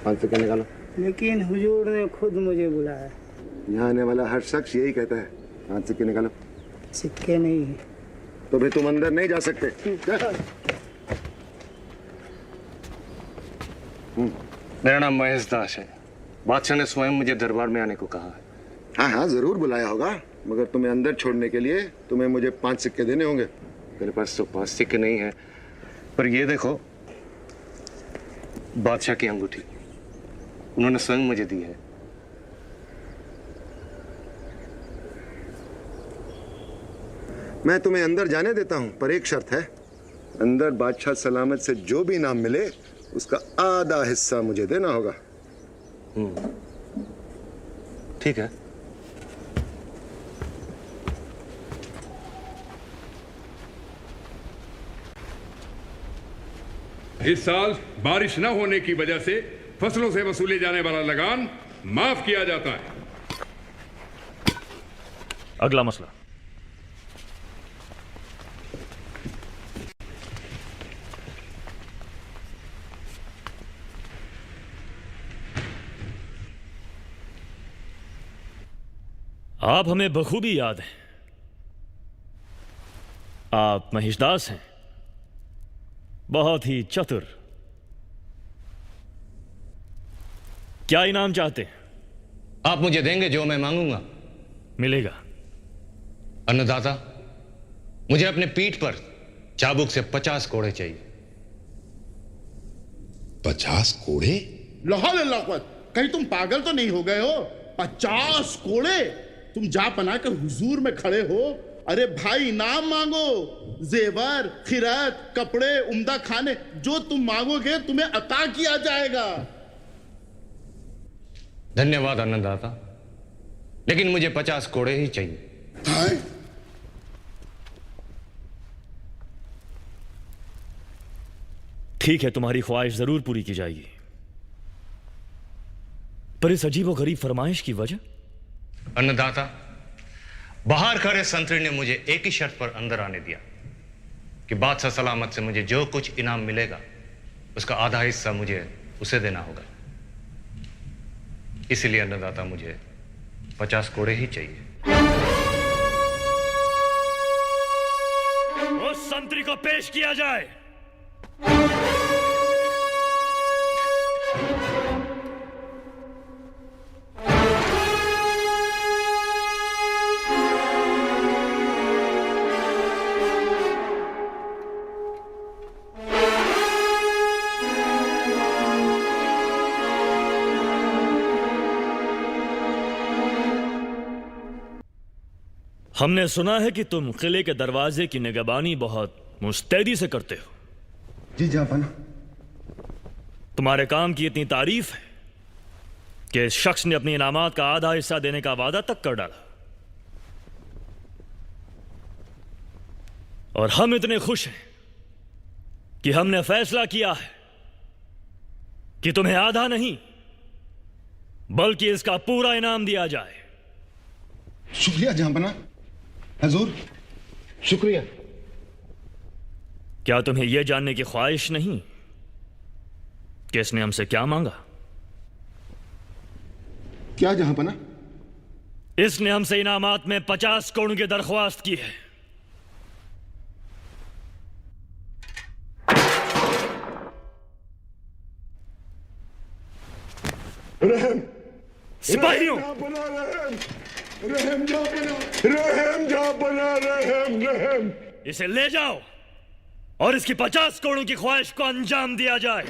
5 सिक्के निकालो। लेकिन हुजूर ने खुद मुझे बुलाया। यहाँ आने वाला हर शख्स यही कहता है। 5 सिक्के निकालो। सिक्के नहीं है। तो फिर तुम अंदर नहीं जा सकते। मेरा नाम महेश दास है। बादशाह ने स्वयं मुझे दरबार में आने को कहा है। हाँ हाँ जरूर बुलाया होगा, मगर तुम्हें अंदर छोड़ने के लिए तुम्हें मुझे 5 सिक्के देने होंगे। मेरे पास तो 5 सिक्के नहीं है, पर ये देखो, बादशाह की अंगूठी उन्होंने स्वयं मुझे दी है। मैं तुम्हें अंदर जाने देता हूं, पर एक शर्त है। अंदर बादशाह सलामत से जो भी इनाम मिले उसका आधा हिस्सा मुझे देना होगा। ठीक है। इस साल बारिश न होने की वजह से फसलों से वसूले जाने वाला लगान माफ किया जाता है। अगला मसला। आप हमें बखूबी याद हैं। आप महिषदास हैं, बहुत ही चतुर। क्या इनाम चाहते हैं? आप मुझे देंगे जो मैं मांगूंगा। मिलेगा। अन्नदाता, मुझे अपने पीठ पर चाबुक से 50 कोड़े चाहिए। 50 कोड़े? लाहौल अल्लाह, कहीं तुम पागल तो नहीं हो गए हो? 50 कोड़े? तुम जा पना के हुजूर में खड़े हो। अरे भाई इनाम मांगो, जेवर, खिरात, कपड़े, उम्दा खाने, जो तुम मांगोगे तुम्हें अता किया जाएगा। धन्यवाद अन्नदाता, लेकिन मुझे 50 कोड़े ही चाहिए। ठीक है, तुम्हारी ख्वाहिश जरूर पूरी की जाएगी, पर इस अजीब गरीब फरमाइश की वजह? अन्नदाता, बाहर खड़े संतरी ने मुझे एक ही शर्त पर अंदर आने दिया कि बादशाह सलामत से मुझे जो कुछ इनाम मिलेगा उसका आधा हिस्सा मुझे उसे देना होगा। इसलिए अन्नदाता, मुझे 50 कोड़े ही चाहिए। उस संतरी को पेश किया जाए। हमने सुना है कि तुम किले के दरवाजे की निगरानी बहुत मुस्तैदी से करते हो। जी जापाना। तुम्हारे काम की इतनी तारीफ है कि इस शख्स ने अपनी इनामात का आधा हिस्सा देने का वादा तक कर डाला। और हम इतने खुश हैं कि हमने फैसला किया है कि तुम्हें आधा नहीं बल्कि इसका पूरा इनाम दिया जाए। शुक्रिया जहांपना। हजूर शुक्रिया। क्या तुम्हें यह जानने की ख्वाहिश नहीं कि इसने हमसे क्या मांगा? क्या जहांपना? इसने हमसे इनामात में 50 करोड़ की दरख्वास्त की है। रहम सिपाहियों, रहम रहम। इसे ले जाओ और इसकी 50 करोड़ की ख्वाहिश को अंजाम दिया जाए।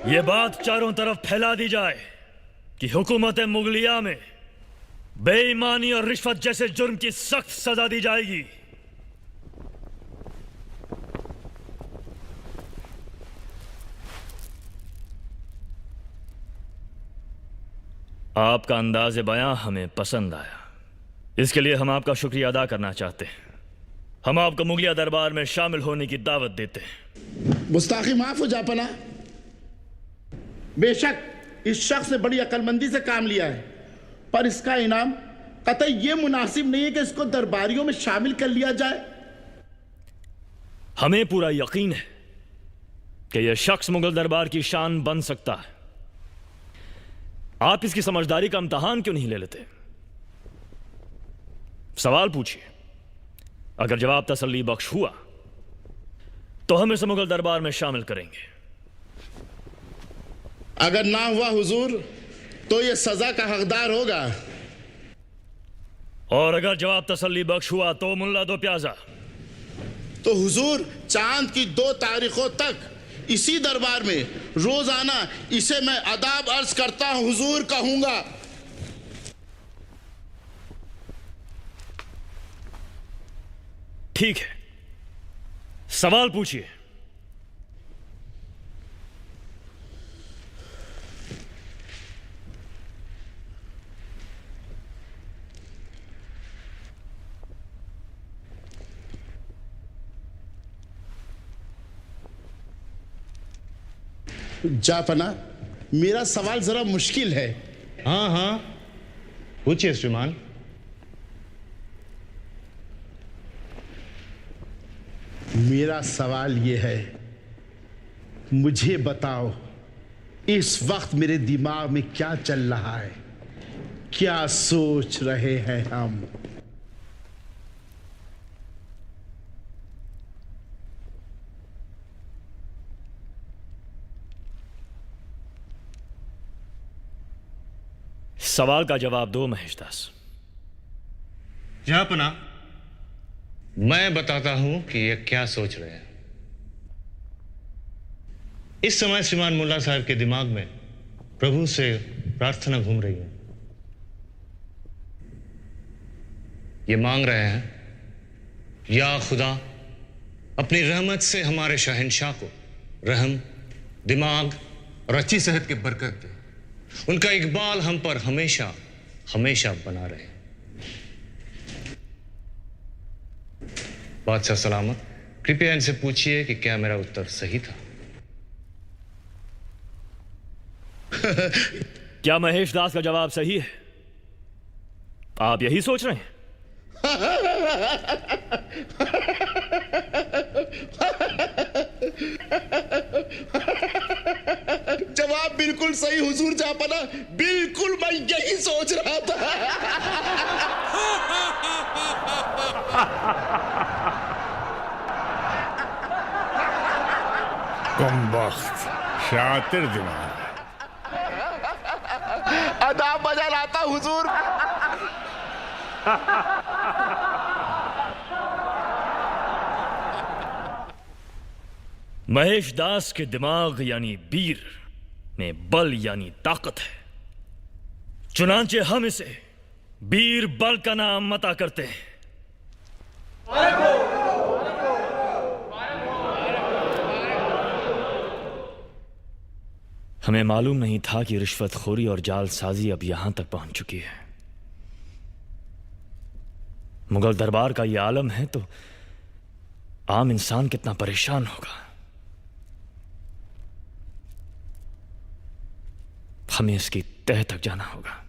यह बात चारों तरफ फैला दी जाए कि हुकूमत मुगलिया में बेईमानी और रिश्वत जैसे जुर्म की सख्त सजा दी जाएगी। आपका अंदाज़े बयां हमें पसंद आया, इसके लिए हम आपका शुक्रिया अदा करना चाहते हैं। हम आपको मुगलिया दरबार में शामिल होने की दावत देते हैं। गुस्ताखी माफ हो जापना। बेशक इस शख्स ने बड़ी अक्लमंदी से काम लिया है पर इसका इनाम कतई ये मुनासिब नहीं है कि इसको दरबारियों में शामिल कर लिया जाए। हमें पूरा यकीन है कि यह शख्स मुगल दरबार की शान बन सकता है। आप इसकी समझदारी का इम्तहान क्यों नहीं ले लेते? सवाल पूछिए, अगर जवाब तसल्ली बख्श हुआ तो हम इसे मुगल दरबार में शामिल करेंगे। अगर ना हुआ हुजूर तो ये सजा का हकदार होगा। और अगर जवाब तसल्ली बख्श हुआ तो मुल्ला दो प्याजा। तो हुजूर चांद की 2 तारीखों तक इसी दरबार में रोजाना इसे मैं अदाब अर्ज करता हूं हुजूर कहूंगा। ठीक है, सवाल पूछिए। जापना, मेरा सवाल जरा मुश्किल है। हाँ हाँ, पूछिए श्रीमान। मेरा सवाल ये है, मुझे बताओ इस वक्त मेरे दिमाग में क्या चल रहा है, क्या सोच रहे हैं हम? सवाल का जवाब दो महेशदास। जहापना, मैं बताता हूं कि ये क्या सोच रहे हैं। इस समय श्रीमान मुल्ला साहब के दिमाग में प्रभु से प्रार्थना घूम रही है। ये मांग रहे हैं, या खुदा अपनी रहमत से हमारे शहंशाह को रहम, दिमाग और अच्छी सेहत की बरकत दे। उनका इकबाल हम पर हमेशा हमेशा बना रहे। बादशाह सलामत, कृपया इनसे पूछिए कि क्या मेरा उत्तर सही था। क्या महेश दास का जवाब सही है? आप यही सोच रहे हैं? जवाब बिल्कुल सही हुजूर जापना, बिल्कुल मैं यही सोच रहा था। कमबख्त, शातिर दिमाग। अदाब बजा लाता हुजूर। महेश दास के दिमाग यानी बीर में बल यानी ताकत है, चुनांचे हम इसे बीर बल का नाम मता करते हैं। हमें मालूम नहीं था कि रिश्वतखोरी और जालसाजी अब यहां तक पहुंच चुकी है। मुगल दरबार का यह आलम है तो आम इंसान कितना परेशान होगा। हमें इसकी तह तक जाना होगा।